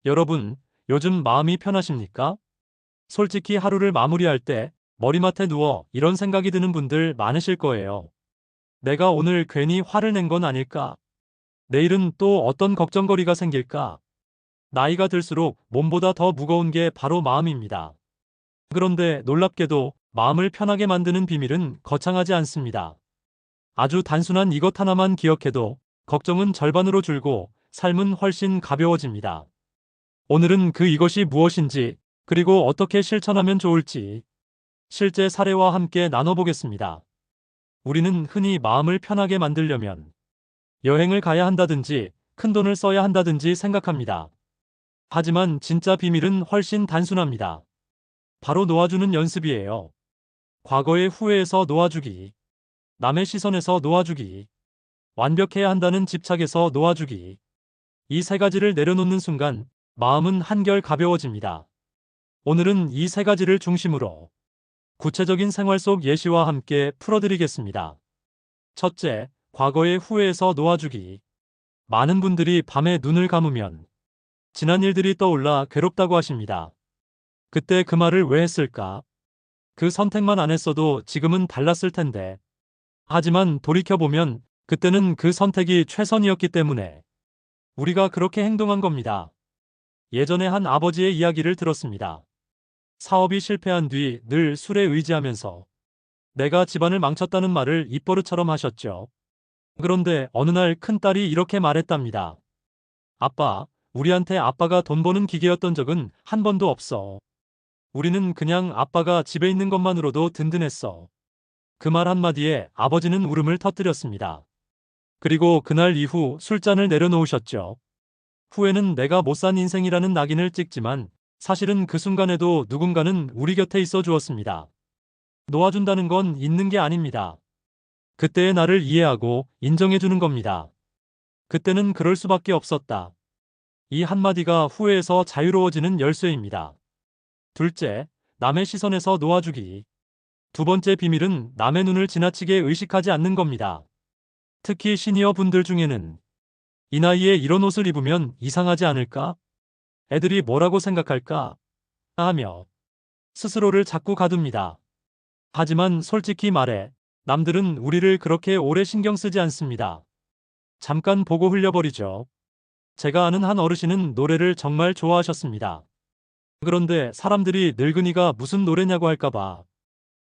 여러분, 요즘 마음이 편하십니까? 솔직히 하루를 마무리할 때 머리맡에 누워 이런 생각이 드는 분들 많으실 거예요. 내가 오늘 괜히 화를 낸 건 아닐까? 내일은 또 어떤 걱정거리가 생길까? 나이가 들수록 몸보다 더 무거운 게 바로 마음입니다. 그런데 놀랍게도 마음을 편하게 만드는 비밀은 거창하지 않습니다. 아주 단순한 이것 하나만 기억해도 걱정은 절반으로 줄고 삶은 훨씬 가벼워집니다. 오늘은 그 이것이 무엇인지, 그리고 어떻게 실천하면 좋을지 실제 사례와 함께 나눠보겠습니다. 우리는 흔히 마음을 편하게 만들려면 여행을 가야 한다든지 큰 돈을 써야 한다든지 생각합니다. 하지만 진짜 비밀은 훨씬 단순합니다. 바로 놓아주는 연습이에요. 과거의 후회에서 놓아주기, 남의 시선에서 놓아주기, 완벽해야 한다는 집착에서 놓아주기. 이 세 가지를 내려놓는 순간 마음은 한결 가벼워집니다. 오늘은 이 세 가지를 중심으로 구체적인 생활 속 예시와 함께 풀어드리겠습니다. 첫째, 과거의 후회에서 놓아주기. 많은 분들이 밤에 눈을 감으면 지난 일들이 떠올라 괴롭다고 하십니다. 그때 그 말을 왜 했을까? 그 선택만 안 했어도 지금은 달랐을 텐데. 하지만 돌이켜보면 그때는 그 선택이 최선이었기 때문에 우리가 그렇게 행동한 겁니다. 예전에 한 아버지의 이야기를 들었습니다. 사업이 실패한 뒤 늘 술에 의지하면서 내가 집안을 망쳤다는 말을 입버릇처럼 하셨죠. 그런데 어느 날 큰딸이 이렇게 말했답니다. 아빠, 우리한테 아빠가 돈 버는 기계였던 적은 한 번도 없어. 우리는 그냥 아빠가 집에 있는 것만으로도 든든했어. 그 말 한마디에 아버지는 울음을 터뜨렸습니다. 그리고 그날 이후 술잔을 내려놓으셨죠. 후회는 내가 못 산 인생이라는 낙인을 찍지만 사실은 그 순간에도 누군가는 우리 곁에 있어 주었습니다. 놓아준다는 건 있는 게 아닙니다. 그때의 나를 이해하고 인정해 주는 겁니다. 그때는 그럴 수밖에 없었다. 이 한마디가 후회에서 자유로워지는 열쇠입니다. 둘째, 남의 시선에서 놓아주기. 두 번째 비밀은 남의 눈을 지나치게 의식하지 않는 겁니다. 특히 시니어 분들 중에는 이 나이에 이런 옷을 입으면 이상하지 않을까? 애들이 뭐라고 생각할까? 하며 스스로를 자꾸 가둡니다. 하지만 솔직히 말해, 남들은 우리를 그렇게 오래 신경 쓰지 않습니다. 잠깐 보고 흘려버리죠. 제가 아는 한 어르신은 노래를 정말 좋아하셨습니다. 그런데 사람들이 늙은이가 무슨 노래냐고 할까봐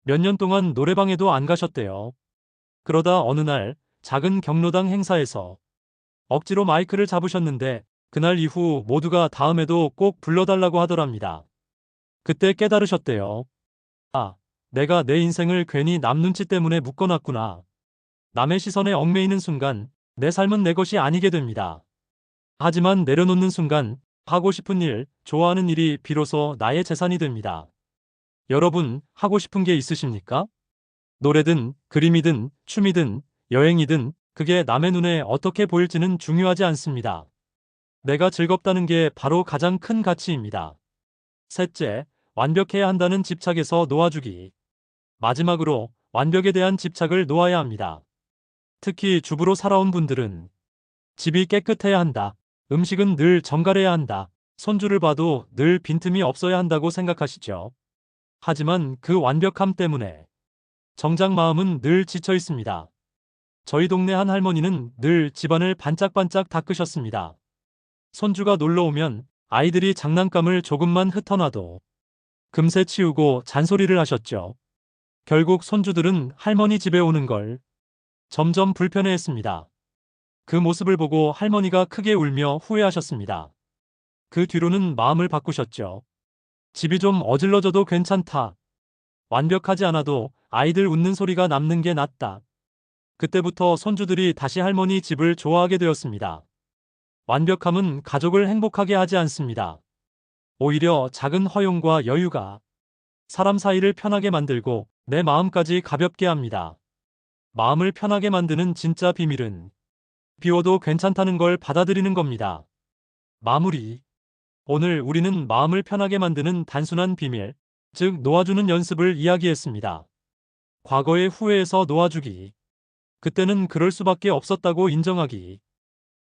몇 년 동안 노래방에도 안 가셨대요. 그러다 어느 날 작은 경로당 행사에서 억지로 마이크를 잡으셨는데 그날 이후 모두가 다음에도 꼭 불러달라고 하더랍니다. 그때 깨달으셨대요. 아, 내가 내 인생을 괜히 남 눈치 때문에 묶어놨구나. 남의 시선에 얽매이는 순간 내 삶은 내 것이 아니게 됩니다. 하지만 내려놓는 순간 하고 싶은 일, 좋아하는 일이 비로소 나의 재산이 됩니다. 여러분, 하고 싶은 게 있으십니까? 노래든, 그림이든, 춤이든, 여행이든, 그게 남의 눈에 어떻게 보일지는 중요하지 않습니다. 내가 즐겁다는 게 바로 가장 큰 가치입니다. 셋째, 완벽해야 한다는 집착에서 놓아주기. 마지막으로, 완벽에 대한 집착을 놓아야 합니다. 특히 주부로 살아온 분들은 집이 깨끗해야 한다. 음식은 늘 정갈해야 한다. 손주를 봐도 늘 빈틈이 없어야 한다고 생각하시죠. 하지만 그 완벽함 때문에 정작 마음은 늘 지쳐 있습니다. 저희 동네 한 할머니는 늘 집안을 반짝반짝 닦으셨습니다. 손주가 놀러 오면 아이들이 장난감을 조금만 흩어놔도 금세 치우고 잔소리를 하셨죠. 결국 손주들은 할머니 집에 오는 걸 점점 불편해했습니다. 그 모습을 보고 할머니가 크게 울며 후회하셨습니다. 그 뒤로는 마음을 바꾸셨죠. 집이 좀 어질러져도 괜찮다. 완벽하지 않아도 아이들 웃는 소리가 남는 게 낫다. 그때부터 손주들이 다시 할머니 집을 좋아하게 되었습니다. 완벽함은 가족을 행복하게 하지 않습니다. 오히려 작은 허용과 여유가 사람 사이를 편하게 만들고 내 마음까지 가볍게 합니다. 마음을 편하게 만드는 진짜 비밀은 비워도 괜찮다는 걸 받아들이는 겁니다. 마무리. 오늘 우리는 마음을 편하게 만드는 단순한 비밀, 즉 놓아주는 연습을 이야기했습니다. 과거의 후회에서 놓아주기. 그때는 그럴 수밖에 없었다고 인정하기.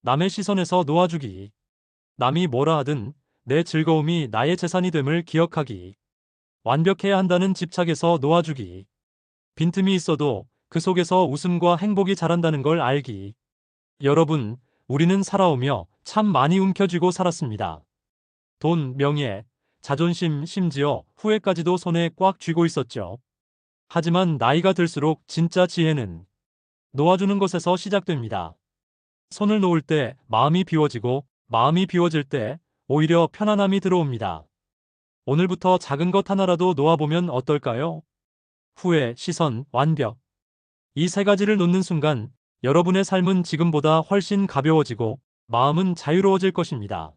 남의 시선에서 놓아주기. 남이 뭐라 하든 내 즐거움이 나의 재산이 됨을 기억하기. 완벽해야 한다는 집착에서 놓아주기. 빈틈이 있어도 그 속에서 웃음과 행복이 자란다는 걸 알기. 여러분, 우리는 살아오며 참 많이 움켜쥐고 살았습니다. 돈, 명예, 자존심, 심지어 후회까지도 손에 꽉 쥐고 있었죠. 하지만 나이가 들수록 진짜 지혜는 놓아주는 것에서 시작됩니다. 손을 놓을 때 마음이 비워지고 마음이 비워질 때 오히려 편안함이 들어옵니다. 오늘부터 작은 것 하나라도 놓아보면 어떨까요? 후회, 시선, 완벽. 이 세 가지를 놓는 순간 여러분의 삶은 지금보다 훨씬 가벼워지고 마음은 자유로워질 것입니다.